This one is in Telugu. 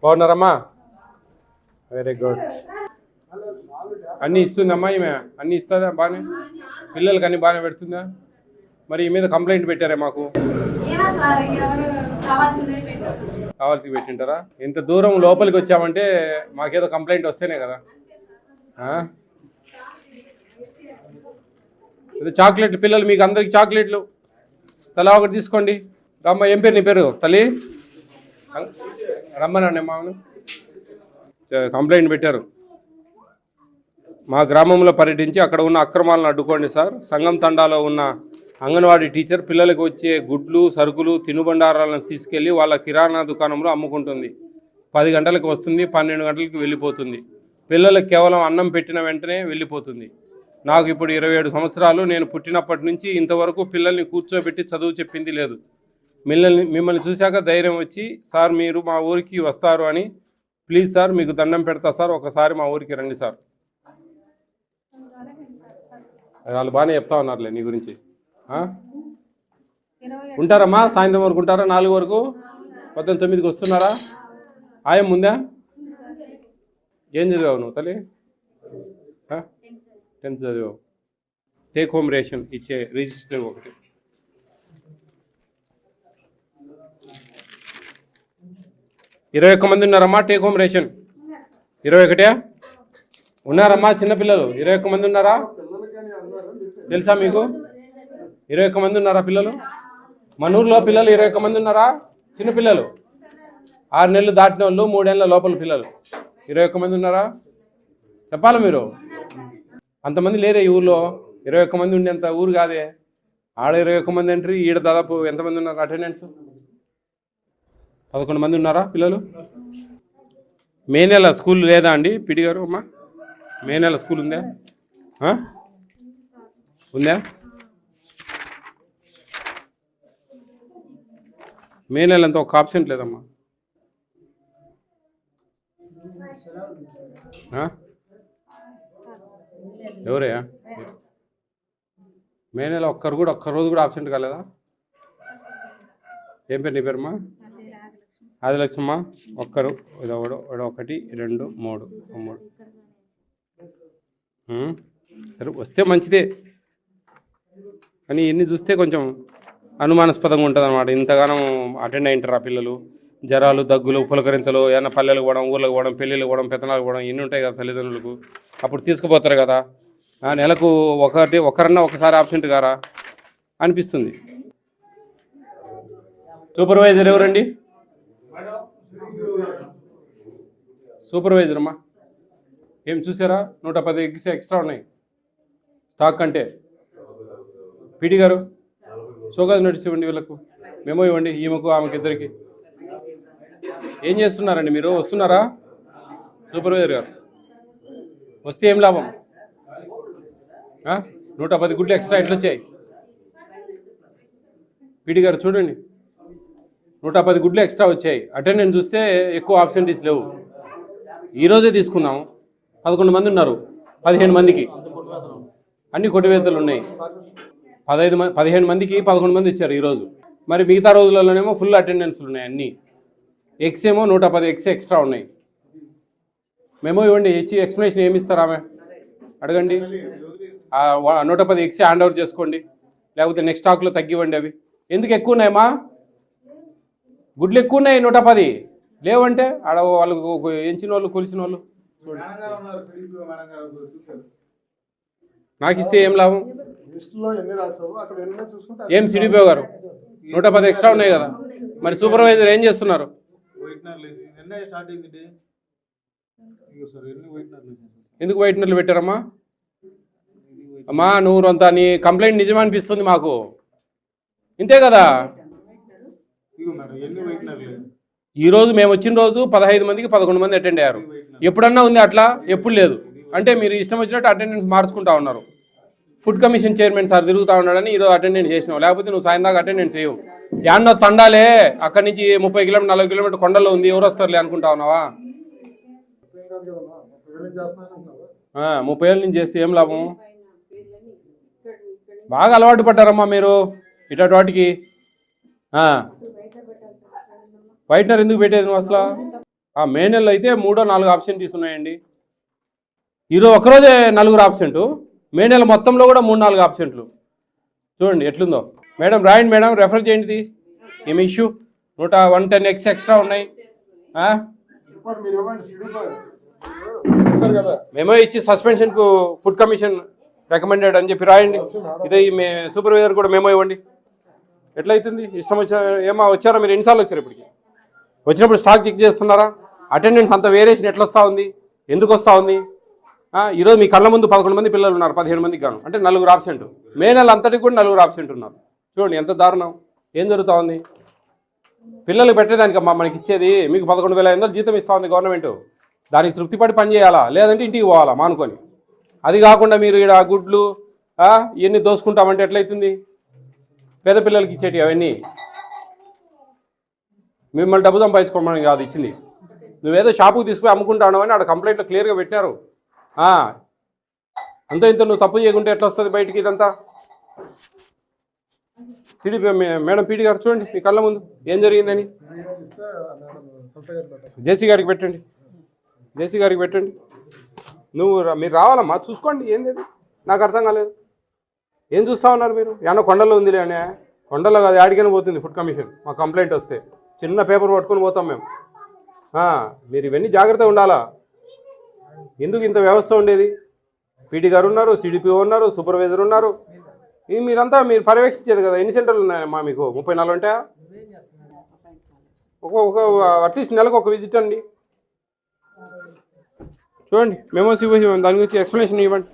బాగున్నారమ్మా? Very good. అన్నీ ఇస్తుందమ్మా ఈమె? అన్నీ ఇస్తుందా? బాగానే పిల్లలకి అన్నీ బాగానే పెడుతుందా? మరి ఈ మీద కంప్లైంట్ పెట్టారే మాకు? కావాల్సి పెట్టింటారా? ఇంత దూరం లోపలికి వచ్చామంటే మాకేదో కంప్లైంట్ వస్తేనే కదా. చాక్లెట్లు పిల్లలు, మీకు అందరికి చాక్లెట్లు తలా ఒకటి తీసుకోండి. రమ్మ. ఏం పేరు నీ పేరు తల్లి? రమ్మనండి మామను. కంప్లైంట్ పెట్టారు. మా గ్రామంలో పర్యటించి అక్కడ ఉన్న అక్రమాలను అడ్డుకోండి సార్. సంగం తండాలో ఉన్న అంగన్వాడీ టీచర్ పిల్లలకు వచ్చే గుడ్లు, సరుకులు, తినుబండారాలను తీసుకెళ్లి వాళ్ళ కిరాణా దుకాణంలో అమ్ముకుంటుంది. 10 గంటలకు వస్తుంది, 12 గంటలకు వెళ్ళిపోతుంది. పిల్లలకు కేవలం అన్నం పెట్టిన వెంటనే వెళ్ళిపోతుంది. నాకు ఇప్పుడు 27 సంవత్సరాలు. నేను పుట్టినప్పటి నుంచి ఇంతవరకు పిల్లల్ని కూర్చోబెట్టి చదువు చెప్పింది లేదు. మిమ్మల్ని చూశాక ధైర్యం వచ్చి సార్ మీరు మా ఊరికి వస్తారు అని, ప్లీజ్ సార్ మీకు దండం పెడతా సార్, ఒకసారి మా ఊరికి రండి సార్. వాళ్ళు బాగానే చెప్తా ఉన్నారులే నీ గురించి. ఉంటారమ్మా? సాయంత్రం వరకు ఉంటారా? 4 వరకు? మొత్తం 9కి వస్తున్నారా? ఆయం ముందా? ఏం చదివావు నువ్వు తల్లి? 10th చదివావు. టేక్ హోమ్ రేషన్ ఇచ్చే రిజిస్టర్ ఒకటి. ఇరవై 21 మంది ఉన్నారమ్మా టేక్ హోమ్ రేషన్. 21 ఉన్నారమ్మా చిన్నపిల్లలు? 21 మంది ఉన్నారా? తెలుసా మీకు? 21 మంది ఉన్నారా పిల్లలు? మన ఊర్లో పిల్లలు 21 మంది ఉన్నారా? చిన్నపిల్లలు 6 నెలలు దాటిన వాళ్ళు, 3 ఏళ్ళ లోపల పిల్లలు 21 మంది ఉన్నారా? చెప్పాలి మీరు. అంతమంది లేరే ఈ ఊర్లో. 21 మంది ఉండేంత ఊరు కాదే. ఆడ 21 మంది అంటే ఈడ దాదాపు ఎంతమంది ఉన్నారు అటెండెన్స్? 11 మంది ఉన్నారా పిల్లలు? మే నెల స్కూల్ లేదా అండి పిడి గారు? అమ్మా మే నెల స్కూల్ ఉందా? ఉందా? మే నెల అంతా ఒక ఆబ్సెంట్ లేదమ్మా. ఎవరయ్యా? మే నెల ఒక్క రోజు కూడా ఆబ్సెంట్ కాలేదా? ఏం పేరు నీ పేరమ్మా? ఆదిలక్ష్మమ్మ. ఒక్కరు 1 2 3 సరే వస్తే మంచిదే, కానీ ఇన్ని చూస్తే కొంచెం అనుమానాస్పదంగా ఉంటుంది అన్నమాట. ఇంతగానం అటెండ్ అయింటారు ఆ పిల్లలు. జ్వరాలు, దగ్గులు, పులకరింతలు, ఏమైనా పల్లెలకు పోవడం, ఊళ్ళకి పోవడం, పెళ్ళిళ్ళకి పోవడం, పెత్తనాలకు పోవడం, ఇన్ని ఉంటాయి కదా తల్లిదండ్రులకు. అప్పుడు తీసుకుపోతారు కదా. నెలకు ఒకరన్నా ఒకసారి ఆబ్సెంట్ కారా అనిపిస్తుంది. సూపర్వైజర్ ఎవరండి? సూపర్వైజర్ అమ్మా. ఏం చూసారా? 110 ఎగ్స్ ఎక్స్ట్రా ఉన్నాయి స్టాక్ అంటే. పీటీ గారు షోకాజ్ నోటీస్ ఇవ్వండి వీళ్ళకు, మెమో ఇవ్వండి, ఈమెకు ఆమెకు ఇద్దరికి. ఏం చేస్తున్నారండి మీరు? వస్తున్నారా సూపర్వైజర్ గారు? వస్తే ఏం లాభం? 110 గుడ్లు ఎక్స్ట్రా ఎట్లా వచ్చాయి? పీటీ గారు చూడండి, 110 గుడ్లు ఎక్స్ట్రా వచ్చాయి. అటెండెన్స్ చూస్తే ఎక్కువ ఆబ్సెంటీస్ లేవు. ఈరోజే తీసుకున్నాం. 11 మంది ఉన్నారు 15 మందికి. అన్ని కొట్టివేతలు ఉన్నాయి. 15 మందికి 11 మంది ఇచ్చారు ఈరోజు. మరి మిగతా రోజులలోనేమో ఫుల్ అటెండెన్స్లు ఉన్నాయి అన్నీ. ఎగ్స్ ఏమో 110 ఎగ్స్ ఎక్స్ట్రా ఉన్నాయి. మెమో ఇవ్వండి, ఇచ్చి ఎక్స్ప్లెనేషన్ ఏమి ఇస్తారు ఆమె అడగండి. 110 ఎగ్స్ హ్యాండ్ ఓవర్ చేసుకోండి, లేకపోతే నెక్స్ట్ స్టాక్లో తగ్గివ్వండి. అవి ఎందుకు ఎక్కువ ఉన్నాయమ్మా? గుడ్లు ఎక్కువ ఉన్నాయి 110 లేవంటే ఆడ వాళ్ళు ఎంచిన వాళ్ళు కొలిసిన వాళ్ళు. నాకు ఇస్తే ఏం లాభం? ఏం సిడిపిఓ గారు 110 ఎక్స్ట్రా ఉన్నాయి కదా, మరి సూపర్వైజర్ ఏం చేస్తున్నారు? ఎందుకు వైట్నర్లు పెట్టారమ్మా? అమ్మా నువ్వు అంతా నీ కంప్లైంట్ నిజమనిపిస్తుంది మాకు, ఇంతే కదా. ఈరోజు మేము వచ్చిన రోజు 15 మందికి 11 మంది అటెండ్ అయ్యారు. ఎప్పుడన్నా ఉంది అట్లా? ఎప్పుడు లేదు. అంటే మీరు ఇష్టం వచ్చినట్టు అటెండెన్స్ మార్చుకుంటా ఉన్నారు. ఫుడ్ కమిషన్ చైర్మన్ సార్ తిరుగుతూ ఉన్నాడని ఈరోజు అటెండెన్స్ చేసినావు, లేకపోతే నువ్వు సాయం దాకా అటెండెన్స్ చేయవు. యాన్నో తండాలే, అక్కడి నుంచి 30 కిలోమీటర్ 40 కిలోమీటర్ కొండలో ఉంది, ఎవరు వస్తారులే అనుకుంటా ఉన్నావా? 30 ఏళ్ళ నుంచి చేస్తే ఏం లాభం? బాగా అలవాటు పడ్డారమ్మా మీరు ఇటు వాటికి. వైట్నర్ ఎందుకు పెట్టేది నువ్వు అసలు? మే నెలలో అయితే 3-4 ఆబ్సెంటీస్ ఉన్నాయండి. ఈరోజు ఒకరోజే 4 ఆబ్సెంటు, మే నెల మొత్తంలో కూడా 3-4 ఆబ్సెంట్లు. చూడండి ఎట్లుందో. మేడం రాయండి మేడం, రెఫర్ చేయండి. ఏమి ఇష్యూ 110x ఎక్స్ట్రా ఉన్నాయి. మేమో ఇచ్చి సస్పెన్షన్కు ఫుడ్ కమిషన్ రికమెండెడ్ అని చెప్పి రాయండి. ఇదే మీ సూపర్వైజర్ కూడా మేమో ఇవ్వండి. ఎట్లయితుంది? ఇష్టం ఏమో వచ్చారా మీరు? ఎన్నిసార్లు వచ్చారు ఇప్పటికి? వచ్చినప్పుడు స్టాక్ చెక్ చేస్తున్నారా? అటెండెన్స్ అంత వేరియేషన్ ఎట్లా వస్తూ ఉంది? ఎందుకు వస్తూ ఉంది? ఈరోజు మీ కళ్ళ ముందు 11 మంది పిల్లలు ఉన్నారు, 17 మందికి గాను, అంటే 4 ఆబ్సెంట్. మే నెల అంతటికి కూడా 4 ఆబ్సెంట్ ఉన్నారు. చూడండి ఎంత దారుణం. ఏం జరుగుతూ ఉంది? పిల్లలు పెట్టేదానికమ్మా మనకి ఇచ్చేది. మీకు 11,500 జీతం ఇస్తూ ఉంది గవర్నమెంట్. దానికి తృప్తిపడి పని చేయాలా, లేదంటే ఇంటికి పోవాలా మానుకొని. అది కాకుండా మీరు ఇక్కడ గుడ్లు ఇవన్నీ దోసుకుంటామంటే ఎట్లయితుంది? పేద పిల్లలకి ఇచ్చేటి అవన్నీ మిమ్మల్ని డబ్బు సంపాదించుకోమని కాదు ఇచ్చింది. నువ్వేదో షాపుకి తీసుకుని అమ్ముకుంటాను అని ఆడ కంప్లైంట్లో క్లియర్గా పెట్టినారు. అంత ఇంత నువ్వు తప్పు చేయకుంటే ఎట్లా వస్తుంది బయటికి ఇదంతా? మేడం పీడి గారు చూడండి మీ కళ్ళ ముందు ఏం జరిగిందని. జేసీ గారికి పెట్టండి, జేసీ గారికి పెట్టండి. మీరు రావాలమ్మా, చూసుకోండి. ఏంది నాకు అర్థం కాలేదు. ఏం చూస్తూ ఉన్నారు మీరు? ఏమన్నా కొండల్లో ఉందిలే అనే? కొండల్లో కాదు, యాడికైనా పోతుంది ఫుడ్ కమిషన్. మా కంప్లైంట్ వస్తే చిన్న పేపర్ పట్టుకొని పోతాం మేము. మీరు ఇవన్నీ జాగ్రత్తగా ఉండాలా. ఎందుకు ఇంత వ్యవస్థ ఉండేది? పీడీ గారు ఉన్నారు, సిడిపిఓ ఉన్నారు, సూపర్వైజర్ ఉన్నారు. మీరంతా మీరు పర్యవేక్షించేది కదా. ఎన్ని సెంటర్లు ఉన్నాయమ్మా మీకు? 34 ఉంటాయా? ఒక అట్లీస్ట్ నెలకు ఒక విజిట్ అండి. చూడండి మెమోస్ ఇవ్వండి, దాని గురించి ఎక్స్ప్లెనేషన్ ఇవ్వండి.